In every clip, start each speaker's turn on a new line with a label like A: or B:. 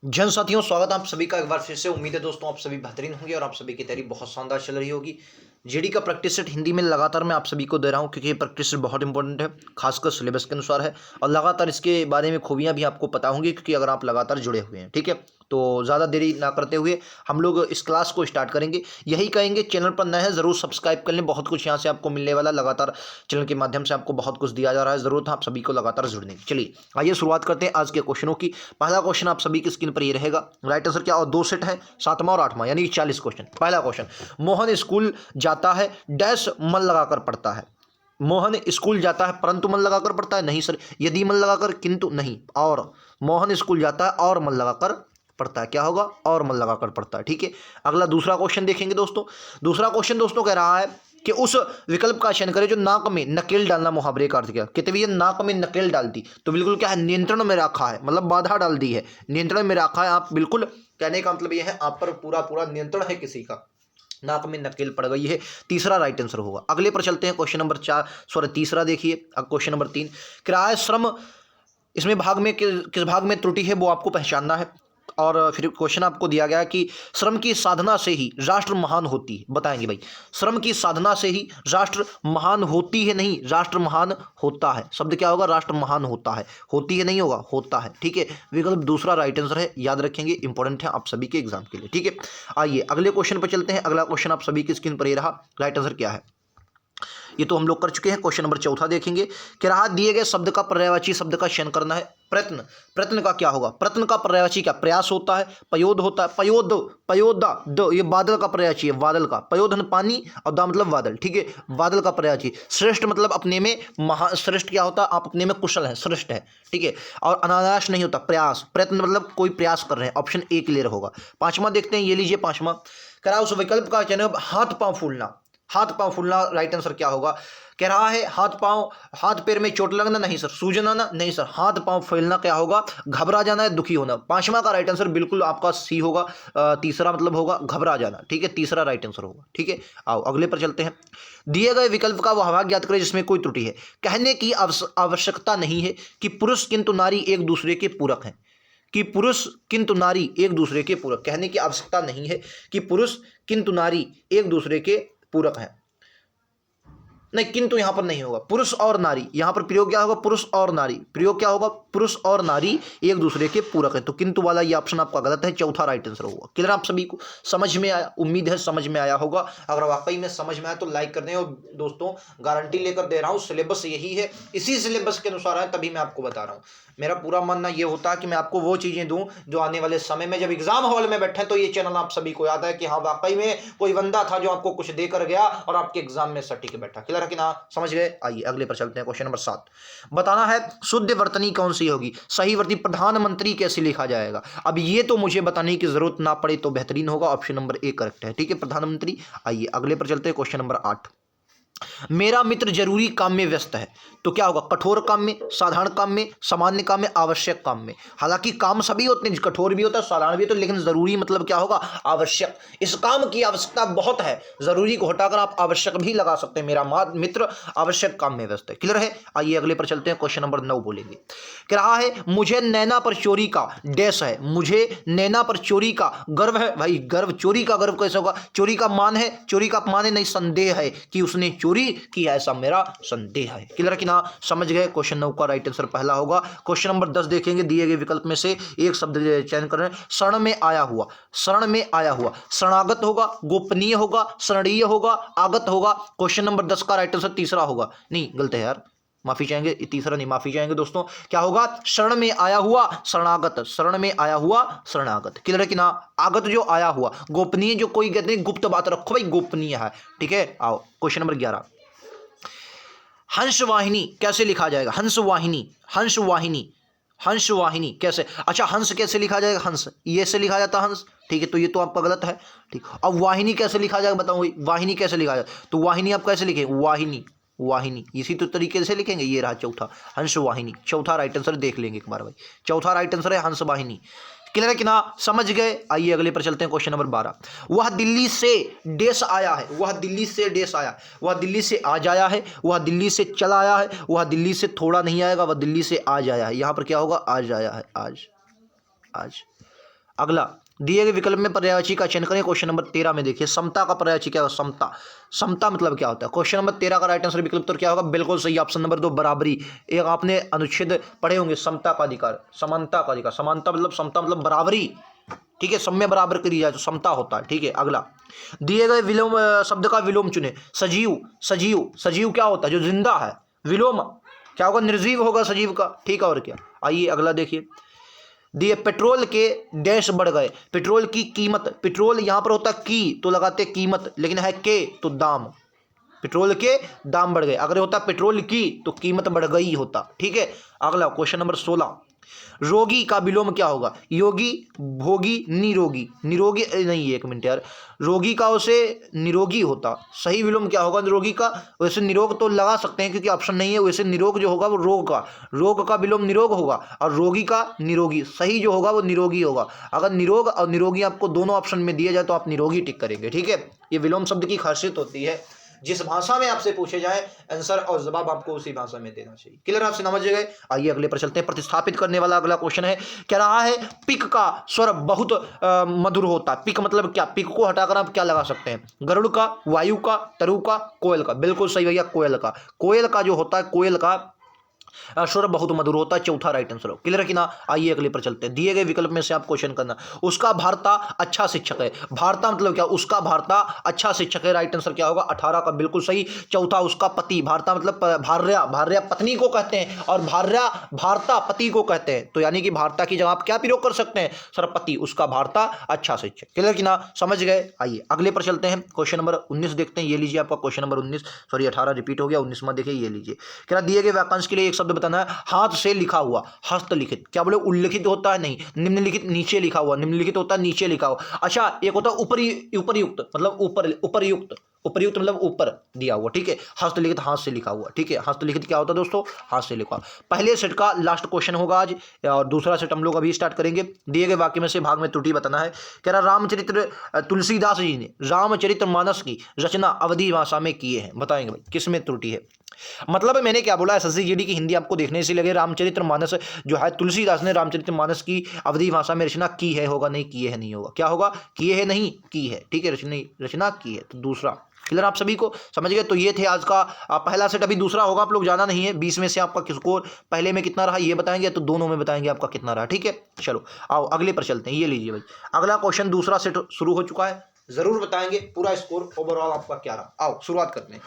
A: जन साथियों, स्वागत है आप सभी का एक बार फिर से। उम्मीद है दोस्तों आप सभी बेहतरीन होंगे और आप सभी की तैयारी बहुत शानदार चल रही होगी। जीडी का प्रैक्टिस सेट हिंदी में लगातार मैं आप सभी को दे रहा हूं क्योंकि ये प्रैक्टिस सेट बहुत इंपॉर्टेंट है, खासकर सिलेबस के अनुसार है और लगातार इसके बारे में खूबियां भी आपको पता होंगी क्योंकि अगर आप लगातार जुड़े हुए हैं। ठीक है, तो ज़्यादा देरी ना करते हुए हम लोग इस क्लास को स्टार्ट करेंगे। यही कहेंगे, चैनल पर नए हैं ज़रूर सब्सक्राइब कर लें, बहुत कुछ यहाँ से आपको मिलने वाला। लगातार चैनल के माध्यम से आपको बहुत कुछ दिया जा रहा है, ज़रूरत है आप सभी को लगातार जुड़ने की। चलिए आइए शुरुआत करते हैं आज के क्वेश्चनों की। पहला क्वेश्चन आप सभी की स्क्रीन पर ये रहेगा, राइट आंसर क्या, और दो सेट है, 7वां और 8वां, यानी 40 क्वेश्चन। पहला क्वेश्चन, मोहन स्कूल जाता है डैश मन लगाकर पढ़ता है। मोहन स्कूल जाता है परंतु मन लगाकर पढ़ता है, नहीं सर। यदि मन लगाकर, किंतु नहीं, और। मोहन स्कूल जाता है और मन लगाकर पढ़ता है, क्या होगा, और मन लगाकर पढ़ता है। ठीक है, अगला दूसरा क्वेश्चन देखेंगे दोस्तों। दूसरा क्वेश्चन दोस्तों कह रहा है कि उस विकल्प का चयन करें जो नाक में नकेल डालना मुहावरे का अर्थ क्या। कहते भैया नाक में नकेल डाल दी, तो बिल्कुल क्या है, नियंत्रण में रखा है, मतलब बाधा डाल दी है, नियंत्रण में रखा है। आप बिल्कुल, कहने का मतलब यह है आप पर पूरा पूरा नियंत्रण है किसी का, नाक में नकेल पड़ गई है। तीसरा राइट आंसर होगा। अगले पर चलते हैं, क्वेश्चन नंबर 4, सॉरी तीसरा देखिए। अब क्वेश्चन नंबर 3, किराए श्रम, इसमें भाग में किस भाग में त्रुटि है वो आपको पहचानना है। और फिर क्वेश्चन आपको दिया गया कि श्रम की साधना से ही राष्ट्र महान होती है। बताएंगे भाई, श्रम की साधना से ही राष्ट्र महान होती है, नहीं राष्ट्र महान होता है। शब्द क्या होगा, राष्ट्र महान होता है, होती है नहीं होगा, होता है। ठीक है, विकल्प दूसरा राइट आंसर है, याद रखेंगे, इंपॉर्टेंट है आप सभी के एग्जाम के लिए। ठीक है, आइए अगले क्वेश्चन पर चलते हैं। अगला क्वेश्चन आप सभी की स्क्रीन पर ये रहा, राइट आंसर क्या है ये तो हम लोग कर चुके हैं। क्वेश्चन नंबर 4 देखेंगे कि राहत दिए गए शब्द का पर्यायवाची शब्द का चयन करना है। प्रयत्न, प्रयत्न का क्या होगा, प्रयत्न का पर्यायवाची क्या, प्रयास होता है, पयोद होता है, पयोद, पयोदा द, ये बादल का पर्यायवाची है, बादल का, पयोधन पानी और दा मतलब बादल। ठीक है, बादल का पर्यायवाची। श्रेष्ठ मतलब अपने में महा, श्रेष्ठ क्या होता है, आप अपने में कुशल है, श्रेष्ठ है। ठीक है, और अनायास नहीं होता, प्रयास, प्रयत्न मतलब कोई प्रयास कर रहे हैं, ऑप्शन ए क्लियर होगा। 5वां देखते हैं, ये लीजिए 5वां, करा उस विकल्प का चयन, हाथ पांव फूलना। हाथ पांव फूलना राइट आंसर क्या होगा, कह रहा है हाथ पांव, हाथ पैर में चोट लगना, नहीं सर। सूजन आना, नहीं सर। हाथ पांव फैलना क्या होगा, घबरा जाना है, दुखी होना। 5वां का राइट आंसर बिल्कुल आपका सी होगा, तीसरा मतलब होगा घबरा जाना। ठीक है, तीसरा राइट आंसर होगा। ठीक है, आओ अगले पर चलते हैं। दिए गए विकल्प का वह भाग ज्ञात करें जिसमें कोई त्रुटि है। कहने की आवश्यकता नहीं है कि पुरुष किंतु नारी एक दूसरे के पूरक हैं, कि पुरुष किंतु नारी एक दूसरे के पूरक, कहने की आवश्यकता नहीं है कि पुरुष किंतु नारी एक दूसरे के पूरक हैं। नहीं, किंतु यहां पर नहीं होगा, पुरुष और नारी, यहां पर प्रयोग क्या होगा, पुरुष और नारी, प्रयोग क्या होगा, पुरुष और नारी एक दूसरे के पूरक है, तो किंतु वाला ये ऑप्शन आपका गलत है, चौथा राइट आंसर होगा। क्लियर आप सभी को समझ में आया, उम्मीद है समझ में आया होगा। अगर वाकई में समझ में आया तो लाइक कर दें, और दोस्तों गारंटी लेकर दे रहा हूं, सिलेबस यही है, इसी सिलेबस के अनुसार है, तभी मैं आपको बता रहा हूं। मेरा पूरा मानना यह होता है कि मैं आपको वो चीजें दूं जो आने वाले समय में जब एग्जाम हॉल में बैठे तो ये चैनल आप सभी को याद है कि हाँ वाकई में कोई बंदा था जो आपको कुछ देकर गया और आपके एग्जाम में सटीक बैठा। क्लियर है कि ना, समझ गए। आइए अगले पर चलते हैं। क्वेश्चन नंबर 7, बताना है शुद्ध वर्तनी कौन सी होगी। सही वर्तनी प्रधानमंत्री कैसे लिखा जाएगा। अब ये तो मुझे बताने की जरूरत ना पड़े तो बेहतरीन होगा, ऑप्शन नंबर ए करेक्ट है। ठीक है, प्रधानमंत्री। आइए अगले पर चलते हैं। क्वेश्चन नंबर 8, मेरा मित्र जरूरी काम में व्यस्त है, तो क्या होगा, कठोर काम में, साधारण काम में, सामान्य काम में, आवश्यक काम में। हालांकि काम सभी होते हैं, कठोर भी होता है, साधारण भी होता है, लेकिन जरूरी मतलब क्या होगा, आवश्यक। इस काम की आवश्यकता बहुत है, जरूरी को हटाकर आप आवश्यक भी लगा सकते हैं। मेरा मित्र आवश्यक काम में व्यस्त है। क्लियर है। आइए अगले पर चलते हैं। क्वेश्चन नंबर 9 बोलेंगे, कह रहा है मुझे नैना पर चोरी का डैश है। मुझे नैना पर चोरी का गर्व है। भाई गर्व, चोरी का गर्व कैसे होगा, चोरी का मान है, चोरी का मान है, नहीं संदेह है कि उसने चोरी की, ऐसा मेरा संदेह है। क्लियर कि ना, समझ गए। क्वेश्चन 9 का राइट आंसर पहला होगा। क्वेश्चन नंबर 10 देखेंगे, दिए गए विकल्प में से एक शब्द चयन करें। शरण में आया हुआ, शरण में आया हुआ, शरणागत होगा, गोपनीय होगा, शरणीय होगा, आगत होगा। क्वेश्चन नंबर 10 का राइट आंसर तीसरा होगा, नहीं गलत है यार, माफी चाहेंगे, तीसरा नहीं, माफी चाहेंगे दोस्तों। क्या होगा, शरण में आया हुआ शरणागत, शरण में आया हुआ शरणागत। क्लियर है कि ना, आगत जो आया हुआ, गोपनीय जो कोई कहते हैं गुप्त बात रखो भाई, गोपनीय है। ठीक है, आओ क्वेश्चन नंबर 11, हंसवाहिनी कैसे लिखा जाएगा। हंसवाहिनी, हंसवाहिनी, हंसवाहिनी कैसे, अच्छा हंस कैसे लिखा जाएगा, हंस ये से लिखा जाता है हंस। ठीक है, तो ये तो आपका गलत है। ठीक, अब वाहिनी कैसे लिखा जाएगा बताओ, वाहिनी कैसे लिखा जाए, तो वाहिनी आप कैसे लिखेंगे, वाहिनी, वाहिनी इसी तो तरीके से लिखेंगे। ये रहा चौथा, हंस वाहिनी, चौथा राइट आंसर देख लेंगे एक बार भाई, चौथा राइट आंसर है हंस वाहिनी। क्लियर है कि ना, समझ गए। आइए अगले पर चलते हैं। क्वेश्चन नंबर 12, वह दिल्ली से देश आया है। वह दिल्ली से देश आया, वह दिल्ली से आज आया है, वह दिल्ली से चला आया है, वह दिल्ली से थोड़ा नहीं आएगा, वह दिल्ली से आज आया है। यहां पर क्या होगा, आज आया है, आज, आज अगला, दिए गए विकल्प में पर्यायवाची का चयन करें। क्वेश्चन नंबर 13 में देखिए, समता का पर्यायवाची क्या होगा? समता। समता मतलब क्या होता है? क्वेश्चन नंबर 13 का राइट आंसर विकल्प तो क्या होगा? बिल्कुल सही, ऑप्शन नंबर 2 बराबरी। एक आपने अनुच्छेद पढ़े होंगे, समता का अधिकार, समानता का अधिकार। समानता मतलब, समता मतलब बराबरी, ठीक है, सब में बराबर करी जाए तो समता होता है, ठीक है। अगला, दिए गए विलोम शब्द का विलोम चुने। सजीव, सजीव, सजीव क्या होता है? जो जिंदा है। विलोम क्या होगा? निर्जीव होगा सजीव का, ठीक है। और क्या, आइए अगला देखिए, दिए पेट्रोल के डैश बढ़ गए। पेट्रोल की कीमत, पेट्रोल यहां पर होता की तो लगाते कीमत, लेकिन है के तो दाम। पेट्रोल के दाम बढ़ गए, अगर होता पेट्रोल की तो कीमत बढ़ गई होता, ठीक है। अगला क्वेश्चन नंबर 16, रोगी का विलोम क्या होगा? योगी, भोगी, निरोगी। निरोगी नहीं, एक मिनट यार, रोगी का उसे निरोगी होता, सही विलोम क्या होगा निरोगी का? वैसे निरोग तो लगा सकते हैं क्योंकि ऑप्शन नहीं है, वैसे निरोग जो होगा वो रोग का, रोग का विलोम निरोग होगा, और रोगी का निरोगी, सही जो होगा वो निरोगी होगा। अगर निरोग और निरोगी आपको दोनों ऑप्शन में दिया जाए तो आप निरोगी टिक करेंगे, ठीक है। ये विलोम शब्द की खासियत होती है, जिस भाषा में आपसे पूछे जाए आंसर और जवाब आपको उसी भाषा में देना चाहिए। क्लियर, आप समझ गए? आइए अगले पर चलते हैं। प्रतिस्थापित करने वाला अगला क्वेश्चन है, कह रहा है पिक का स्वर बहुत मधुर होता। पिक मतलब क्या? पिक को हटाकर आप क्या लगा सकते हैं? गरुड़ का, वायु का, तरु का, कोयल का। बिल्कुल सही भैया, कोयल का। कोयल का जो होता है, कोयल का स्वर बहुत मधुर होता है, चौथा राइट आंसर हो। क्लियर है कि ना? आइए अगले पर चलते हैं। दिए गए विकल्प में से आप क्वेश्चन करना। उसका भारता अच्छा शिक्षक है। भारता मतलब क्या? उसका भारता अच्छा शिक्षक है, राइट आंसर क्या होगा? 18 का बिल्कुल सही। चौथा, उसका पति। भारता मतलब भार्या, भार्या पत्नी को कहते हैं, और भार्या भारता पति को कहते हैं, तो यानी कि भारता की जगह आप क्या प्रयोग कर सकते हैं? सर पति, उसका भारता अच्छा शिक्षक। क्लियर कि ना? समझ गए? आइए अगले पर चलते हैं। क्वेश्चन नंबर 19 देखते हैं। ये लीजिए आपका क्वेश्चन नंबर 19, सॉरी 18 रिपीट हो गया, 19 में देखिए, ये लीजिए। क्या दिए गए वाक्यांश के लिए एक शब्द बताना है। हाथ से लिखा हुआ, हस्तलिखित। क्या बोले? उल्लिखित होता है? नहीं। निम्नलिखित नीचे लिखा हुआ, निम्नलिखित होता है नीचे लिखा हुआ। अच्छा, एक होता है उपरयुक्त, मतलब ऊपर, उपरयुक्त, उपरयुक्त मतलब ऊपर दिया हुआ, ठीक है। हस्तलिखित हाथ से लिखा हुआ, ठीक है। हस्तलिखित क्या होता है दोस्तों? हाथ से लिखा। पहले सेट का लास्ट क्वेश्चन होगा आज, और दूसरा सेट हम लोग अभी स्टार्ट करेंगे। दिए गए वाक्य में से भाग में त्रुटि बताना है। कह रहा रामचरित्र, तुलसीदास जी ने रामचरितमानस की रचना अवधी भाषा में किए हैं। बताएंगे भाई किस में त्रुटि है? मतलब मैंने क्या बोला, एसएससी जीडी की हिंदी आपको देखने से लगे रामचरितमानस जो है, तुलसीदास ने रामचरितमानस की अवधी भाषा में रचना की है, होगा नहीं किए है, नहीं होगा, क्या होगा? किए है नहीं की है, ठीक है। रचना की है, तो दूसरा। क्लियर आप सभी को? समझ गए? तो ये थे आज का पहला सेट। अभी दूसरा होगा, आप लोग जाना नहीं है। 20 में से आपका किसको पहले में कितना रहा ये बताएंगे, तो दोनों में बताएंगे आपका कितना रहा, ठीक है। चलो आओ अगले पर चलते हैं। ये लीजिए भाई, अगला क्वेश्चन, दूसरा सेट शुरू हो चुका है। जरूर बताएंगे पूरा स्कोर ओवरऑल आपका क्या रहा। आओ शुरुआत करते हैं।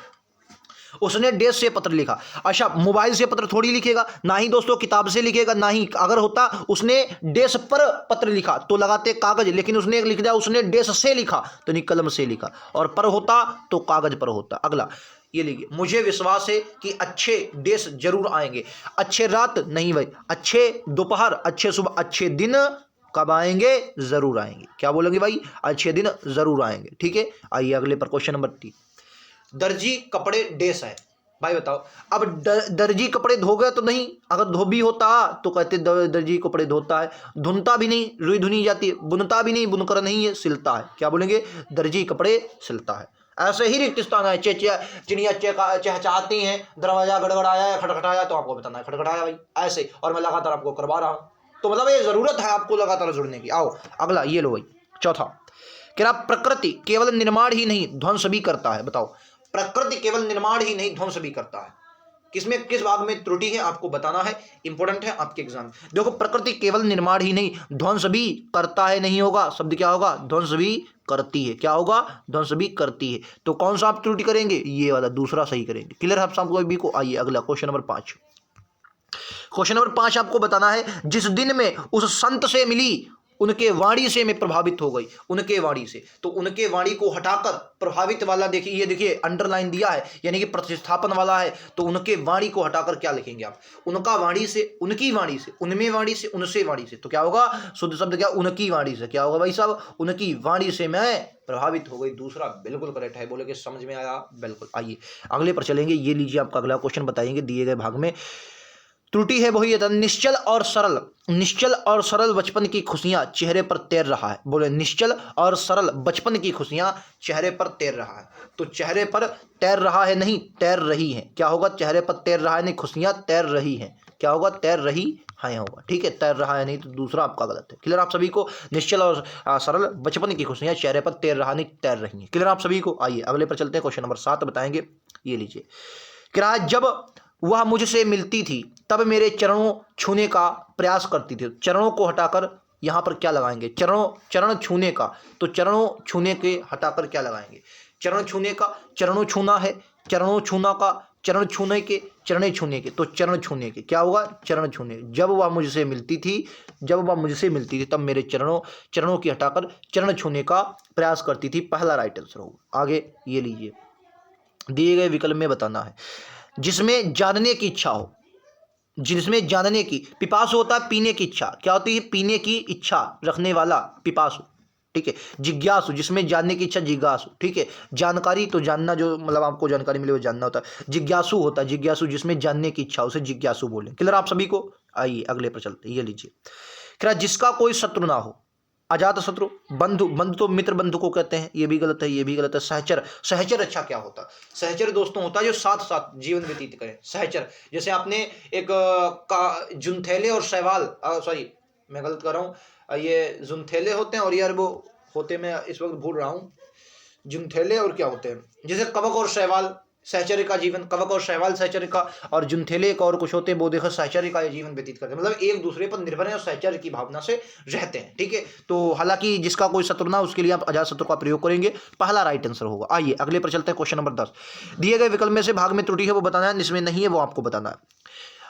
A: उसने डेस्क से पत्र लिखा। अच्छा, मोबाइल से पत्र थोड़ी लिखेगा, ना ही दोस्तों किताब से लिखेगा, ना ही। अगर होता उसने डेस्क पर पत्र लिखा तो लगाते कागज, लेकिन उसने लिख दिया उसने डेस्क से लिखा, तो नहीं कलम से लिखा, और पर होता तो कागज पर होता। अगला ये लिखिए, मुझे विश्वास है कि अच्छे डेस्क जरूर आएंगे। अच्छे रात नहीं भाई, अच्छे दोपहर, अच्छे सुबह, अच्छे दिन कब आएंगे? जरूर आएंगे। क्या बोलेंगे भाई? अच्छे दिन जरूर आएंगे, ठीक है। आइए अगले पर, क्वेश्चन नंबर 3, दर्जी कपड़े डेस है। भाई बताओ, अब दर्जी कपड़े धो गए तो नहीं, अगर धोबी होता तो कहते दर्जी कपड़े धोता है। धुनता भी नहीं, रुई धुनी जाती है। बुनता भी नहीं, बुनकर नहीं है, सिलता है। क्या बोलेंगे? दर्जी कपड़े सिलता है। ऐसे ही रिक्त स्थान है। चिड़िया चहचहाती हैं, दरवाजा गड़गड़ाया है, खटखटाया, तो आपको बताना है खटखटाया भाई, ऐसे। और मैं लगातार आपको करवा रहा हूं, तो मतलब ये जरूरत है आपको लगातार जुड़ने की। आओ अगला ये लो भाई, चौथा, क्या प्रकृति केवल निर्माण ही नहीं ध्वंस भी करता है। बताओ, प्रकृति केवल निर्माण ही नहीं ध्वंस भी करता है। किसमें, किस भाग में त्रुटि है आपको बताना है, इंपॉर्टेंट है आपके एग्जाम। देखो, प्रकृति केवल निर्माण ही नहीं ध्वंस भी करता है, नहीं होगा, शब्द क्या होगा? ध्वंस भी करती है। क्या होगा? ध्वंस भी करती है। तो कौन सा आप त्रुटि करेंगे? ये वाला दूसरा सही करेंगे। क्लियर है आप सबको भी को? आइए अगला क्वेश्चन नंबर 5। क्वेश्चन नंबर 5 आपको बताना है, जिस दिन में उस संत से मिली उनके वाणी से मैं प्रभावित हो गई। उनके वाणी से, तो उनके वाणी को हटाकर प्रभावित वाला देखिए, ये देखिए अंडरलाइन दिया है, यानी कि प्रतिस्थापन वाला है। तो उनके वाणी को हटाकर क्या लिखेंगे आप? उनका वाणी से, उनकी वाणी से, उनमें वाणी से, उनसे वाणी से। तो क्या होगा? शुद्ध शब्द क्या? उनकी वाणी से। क्या होगा भाई साहब? उनकी वाणी से मैं प्रभावित हो गई। दूसरा बिल्कुल करेक्ट है। बोले कि समझ में आया? बिल्कुल। आइए अगले पर चलेंगे। ये लीजिए आपका अगला क्वेश्चन, बताएंगे दिए गए भाग में त्रुटि है वही है। निश्चल और सरल, निश्चल और सरल बचपन की खुशियां चेहरे पर तैर रहा है। बोले, निश्चल और सरल बचपन की खुशियां चेहरे पर तैर रहा है। तो चेहरे पर तैर रहा है नहीं, तैर रही है। क्या होगा? चेहरे पर तैर रहा है नहीं, खुशियां तैर रही हैं। क्या होगा? तैर रही हाँ यहाँ होगा, ठीक है। तैर रहा है नहीं तो दूसरा आपका गलत है। क्लियर आप सभी को? निश्चल और सरल बचपन की खुशियाँ चेहरे पर तैर रहा नहीं तैर रही हैं। क्लियर आप सभी को? आइए अगले पर चलते हैं। क्वेश्चन नंबर 7 बताएंगे, ये लीजिए। कह रहा है जब वह मुझसे मिलती थी तब मेरे चरणों छूने का प्रयास करती थी। चरणों को हटाकर यहाँ पर क्या लगाएंगे? चरण छूने का, तो चरणों छूने के हटाकर क्या लगाएंगे? चरण छूने का, चरणों छूना है, चरणों छूना का, चरण छूने के, चरणे छूने के, तो चरण छूने के क्या होगा? चरण छूने। जब वह मुझसे मिलती थी तब मेरे चरणों की हटाकर चरण छूने का प्रयास करती थी। पहला राइट आंसर होगा। आगे ये लीजिए, दिए गए विकल्प में बताना है। जिसमें जानने की इच्छा हो, जिसमें जानने की, पिपासु होता है पीने की इच्छा, क्या होती है? पीने की इच्छा रखने वाला पिपासु, ठीक है। जिज्ञासु, जिसमें जानने की इच्छा, जिज्ञासु, ठीक है। जानकारी, तो जानना, जो मतलब आपको जानकारी मिले वो जानना होता है। जिज्ञासु होता है, जिज्ञासु जिसमें जानने की इच्छा, उसे जिज्ञासु बोलें। क्लियर आप सभी को? आइए अगले पर चलते, ये लीजिए। क्या जिसका कोई शत्रु ना हो, अजात शत्रु। बंधु, बंधु तो मित्र बंधु को कहते हैं, ये भी गलत है, ये भी गलत है। सहचर, सहचर अच्छा क्या होता है? सहचर दोस्तों होता है जो साथ साथ जीवन व्यतीत करे, सहचर। जैसे आपने एक जुनथेले और शैवाल, सॉरी मैं गलत कर रहा हूँ, ये जुनथेले होते हैं और यार वो होते, मैं इस वक्त भूल रहा हूँ, जुनथेले और क्या होते हैं, जैसे कवक और शैवाल, सहचर्य का जीवन, कवक और शैवाल सहचर्य का, और जुनथेले एक और कुछ होते हैं वो देखो सहचर्य का जीवन व्यतीत करते हैं, मतलब एक दूसरे पर निर्भर है और सहचर्य की भावना से रहते हैं, ठीक है। तो हालांकि जिसका कोई शत्रु ना, उसके लिए आप अजात शत्रु का प्रयोग करेंगे, पहला राइट आंसर होगा। आइए अगले पर चलते हैं। क्वेश्चन नंबर 10, दिए गए विकल्प में से भाग में त्रुटि है वो बताना है, जिसमें नहीं है वो आपको बताना है।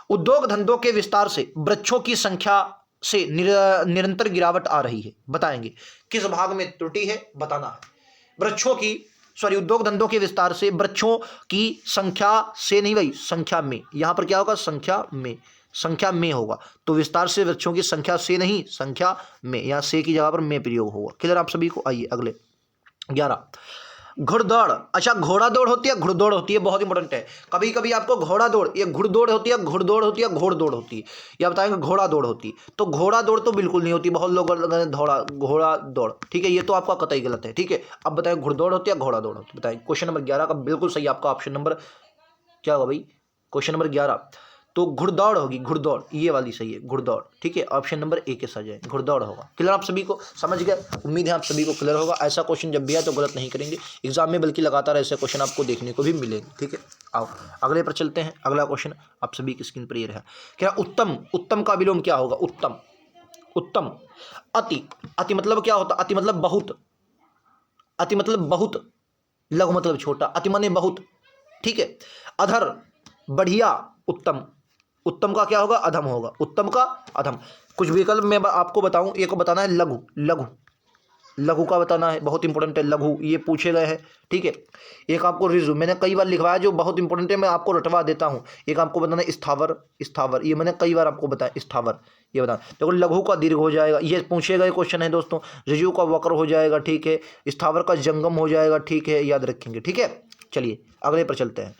A: उद्योग धंधों के विस्तार से वृक्षों की संख्या से निरंतर गिरावट आ रही है, बताएंगे किस भाग में त्रुटि है, बताना है। वृक्षों की, सॉरी, उद्योग धंधों के विस्तार से वृक्षों की संख्या से नहीं भाई, संख्या में, यहां पर क्या होगा? संख्या में होगा, तो विस्तार से वृक्षों की संख्या से नहीं, संख्या में, यहां से की जगह पर में प्रयोग होगा। क्लियर आप सभी को? आइए अगले 11, घुड़दौड़। अच्छा, घोड़ा दौड़ होती है, घुड़दौड़ होती है, बहुत इंपॉर्टेंट है। कभी कभी आपको घोड़ा दौड़, ये घुड़दौड़ होती है, घुड़दौड़ होती है, घोड़दौड़ होती है, या बताएंगे घोड़ा दौड़ होती है। तो घोड़ा दौड़ तो बिल्कुल नहीं होती, बहुत लोग घोड़ा दौड़, ठीक है, ये तो आपका कतई गलत है, ठीक है। अब बताएं घुड़दौड़ होती है, घोड़ा दौड़ होती है, बताएं। क्वेश्चन नंबर 11 का बिल्कुल सही आपका ऑप्शन नंबर क्या होगा भाई? क्वेश्चन नंबर 11 तो घुड़दौड़ होगी, घुड़दौड़, ये वाली सही है, घुड़दौड़, ठीक है। ऑप्शन नंबर ए के साथ जाए, घुड़दौड़ होगा। क्लियर आप सभी को? समझ गए? उम्मीद है आप सभी को क्लियर होगा। ऐसा क्वेश्चन जब भी आए तो गलत नहीं करेंगे एग्जाम में, बल्कि लगातार ऐसे क्वेश्चन आपको देखने को भी मिलेंगे, ठीक है। आओ अगले पर चलते हैं। अगला क्वेश्चन आप सभी की स्क्रीन पर ये रहा। क्या उत्तम, उत्तम का विलोम क्या होगा? उत्तम, उत्तम। अति, अति मतलब क्या होता? अति मतलब बहुत, अति मतलब बहुत, लघु मतलब छोटा, अति माने बहुत, ठीक है। अधर, बढ़िया, उत्तम, उत्तम का क्या होगा? अधम होगा, उत्तम का अधम। कुछ विकल्प मैं आपको बताऊं, एक को बताना है लघु, लघु, लघु का बताना है, बहुत इंपॉर्टेंट है लघु, ये पूछे गए हैं, ठीक है। एक आपको रिजु, मैंने कई बार लिखवाया जो बहुत इंपॉर्टेंट है, मैं आपको रटवा देता हूं। एक आपको बताना है स्थावर, स्थावर, ये मैंने कई बार आपको बताया, स्थावर, ये बताना। देखो लघु का दीर्घ हो जाएगा, ये पूछे गए क्वेश्चन है दोस्तों। रिजु का वक्र हो जाएगा, ठीक है। स्थावर का जंगम हो जाएगा, ठीक है, याद रखेंगे, ठीक है। चलिए अगले पर चलते हैं।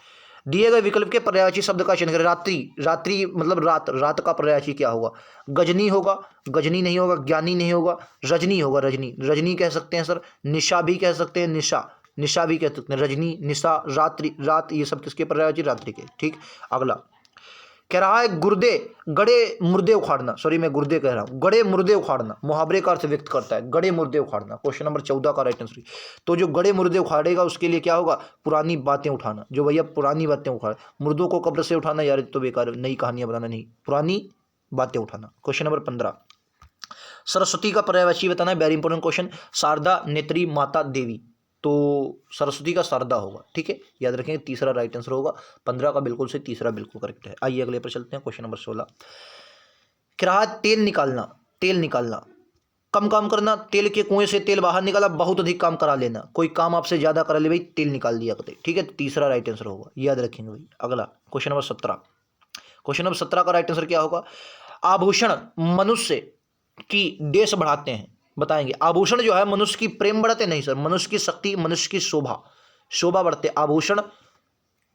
A: दिए गए विकल्प के पर्यायवाची शब्द का चयन करें। रात्रि, रात्रि मतलब रात, रात का पर्यायवाची क्या होगा? गजनी होगा, गजनी नहीं होगा, ज्ञानी नहीं होगा, रजनी होगा, रजनी, रजनी कह सकते हैं सर, निशा भी कह सकते हैं, निशा, निशा भी कह सकते हैं, रजनी, निशा, रात्रि, रात, ये सब किसके पर्यायवाची? रात्रि के, ठीक। अगला कह रहा है गुर्दे, गड़े मुर्दे उखाड़ना, सॉरी मैं गुर्दे कह रहा हूँ, गड़े मुर्दे उखाड़ना मुहावरे का अर्थ व्यक्त करता है, गड़े मुर्दे उखाड़ना। क्वेश्चन नंबर 14 का राइट आंसर। तो जो गड़े मुर्दे उखाड़ेगा उसके लिए क्या होगा? पुरानी बातें उठाना, जो भैया पुरानी बातें उखाड़, मुर्दों को कब्र से उठाना यार तो बेकार, नई कहानियां बताना नहीं, पुरानी बातें उठाना। क्वेश्चन नंबर 15, सरस्वती का पर्यायवाची बताना है, वेरी इंपॉर्टेंट क्वेश्चन। शारदा, नेत्री, माता, देवी, तो सरस्वती का शारदा होगा, ठीक है, याद रखेंगे, तीसरा राइट आंसर होगा। 15 का बिल्कुल से तीसरा बिल्कुल करेक्ट है। आइए अगले पर चलते हैं। क्वेश्चन नंबर 16, क्या तेल निकालना, तेल निकालना, कम काम करना, तेल के कुएं से तेल बाहर निकाला, बहुत अधिक काम करा लेना, कोई काम आपसे ज्यादा करा ले भाई, तेल निकाल दिया करते, ठीक है, तीसरा राइट आंसर होगा, याद रखेंगे भाई। अगला क्वेश्चन नंबर 17, क्वेश्चन नंबर 17 का राइट आंसर क्या होगा? आभूषण मनुष्य की देश बढ़ाते हैं, बताएंगे। आभूषण जो है मनुष्य की प्रेम बढ़ाते नहीं सर, मनुष्य की शक्ति, मनुष्य की शोभा, शोभा बढ़ते। आभूषण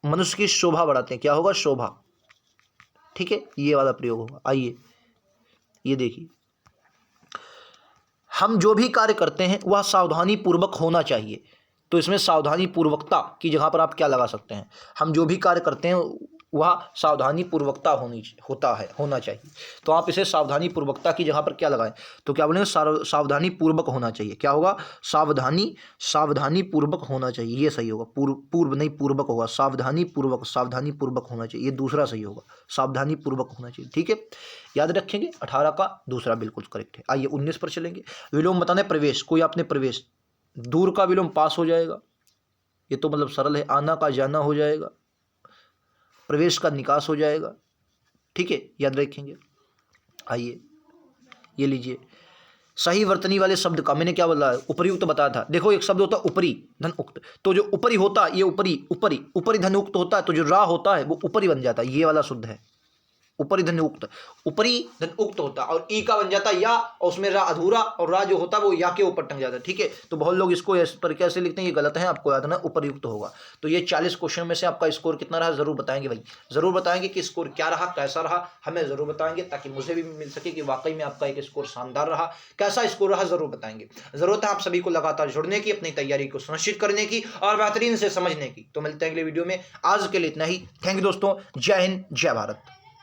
A: मनुष्य की शोभा बढ़ाते हैं, क्या होगा? शोभा, ठीक है, ये वाला प्रयोग होगा। आइए ये देखिए, हम जो भी कार्य करते हैं वह सावधानी पूर्वक होना चाहिए, तो इसमें सावधानी पूर्वकता की जगह पर आप क्या लगा सकते हैं? हम जो भी कार्य करते हैं वह सावधानी पूर्वकता होना चाहिए। तो आप इसे सावधानी पूर्वकता की जगह पर क्या लगाएं, तो क्या बोलेंगे, सावधानी पूर्वक होना चाहिए। क्या होगा, सावधानी पूर्वक होना चाहिए, ये सही होगा। पूर्व नहीं, पूर्वक होगा। सावधानी पूर्वक होना चाहिए, ये दूसरा सही होगा, सावधानी पूर्वक होना चाहिए। ठीक है, याद रखेंगे। 18 का दूसरा बिल्कुल करेक्ट है। आइए 19 पर चलेंगे। विलोम बताना है प्रवेश, कोई आपने प्रवेश, दूर का विलोम पास हो जाएगा, ये तो मतलब सरल है। आना का जाना हो जाएगा, प्रवेश का निकास हो जाएगा। ठीक है, याद रखेंगे। आइए ये लीजिए, सही वर्तनी वाले शब्द का मैंने क्या बोला, उपरियुक्त बताया था। देखो एक शब्द होता है उपरी धन उक्त, तो जो ऊपरी होता है ये ऊपरी धन उक्त होता है, तो जो रा होता है वो ऊपरी बन जाता है, ये वाला शुद्ध है। ऊपरी धन उक्त होता है, और ई का बन जाता है या, और उसमें रा अधूरा, और रा जो होता है वो या के ऊपर टंग जाता है। ठीक है, तो बहुत लोग इसको इस पर कैसे लिखते हैं, ये गलत है, आपको याद रखना उपरयुक्त होगा। तो ये 40 क्वेश्चन में से आपका स्कोर कितना रहा जरूर बताएंगे भाई, जरूर बताएंगे कि स्कोर क्या रहा, कैसा रहा, हमें जरूर बताएंगे, ताकि मुझे भी मिल सके कि वाकई में आपका एक स्कोर शानदार रहा। कैसा स्कोर रहा जरूर बताएंगे। जरूरत है आप सभी को लगातार जुड़ने की, अपनी तैयारी को सुनिश्चित करने की और बेहतरीन से समझने की। तो मिलते हैं अगले वीडियो में, आज के लिए इतना ही। थैंक यू दोस्तों, जय हिंद, जय भारत।